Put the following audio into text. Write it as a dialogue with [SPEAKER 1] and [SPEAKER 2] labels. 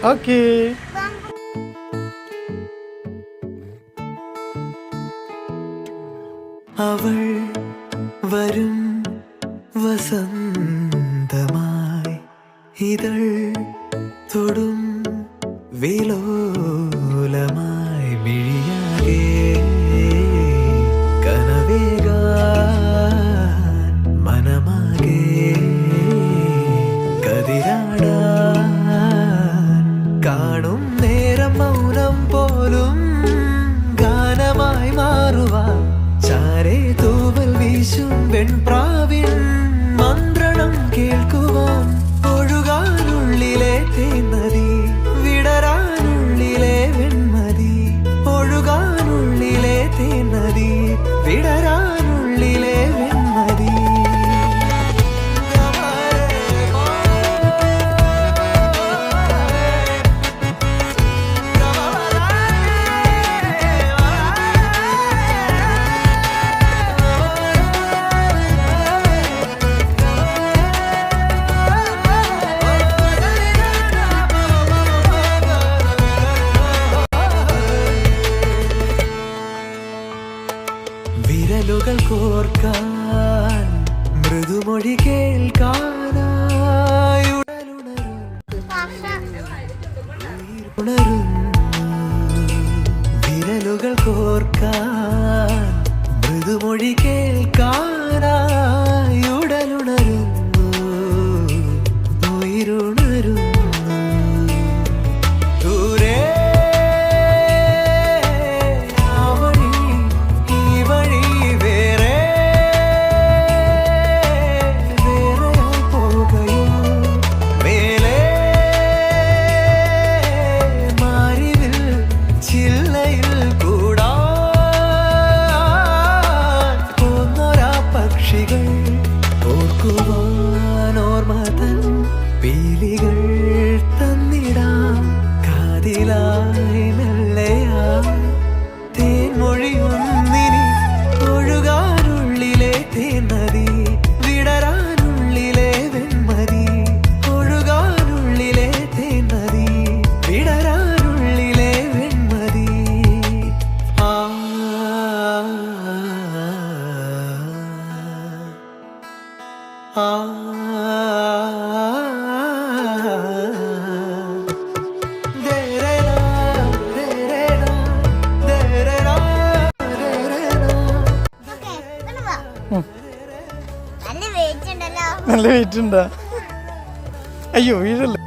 [SPEAKER 1] Okay.
[SPEAKER 2] അവൾ വരും വസന്തമായി ഇതൾ തൊടും വിലോലമായി മിഴിയാകെ കനവേകാൻ മനമാകെ കതിരാടാൻ കാണും നേരം മൗനം പോലും ഗാനമായി മാറുവാൻ ചാരേ തൂവൽ വീശും വെൺപ്രാവിൻ മന്ത്രണം കേൾക്കുവാൻ ഒഴുകാനുള്ളിലെ തേന്നതി വിടരാനുള്ളിലെ വെൺമതി ഒഴുകാനുള്ളിലെ തേന്നതി വിടരാനുള്ളിലെ വെൺമതി വിരലുകൾ കോർക്കാൻ മൃദുമൊഴി കേൾക്കാനായി ഉണരുന്നു വിരലുകൾ കോർക്കാൻ മൃദുമൊഴി കേൾക്കാനായി ഉടലുണരുന്നു ഉയരുണരുന്നു ഓർമ്മതൻ പീലികൾ തന്നിടാം കാതിലായി മെല്ലയായി തേൻമൊഴിയൊന്നിനി ഒഴുകാനുള്ളിലെ തേന്നതി വിടരാനുള്ളിലെ വെൺമതി ഒഴുകാനുള്ളിലെ തേന്നതി വിടരാനുള്ളിലെ വെൺമതി
[SPEAKER 1] നല്ല വെയിറ്റ് ഉണ്ടാ. അയ്യോ വീഴല്ലേ.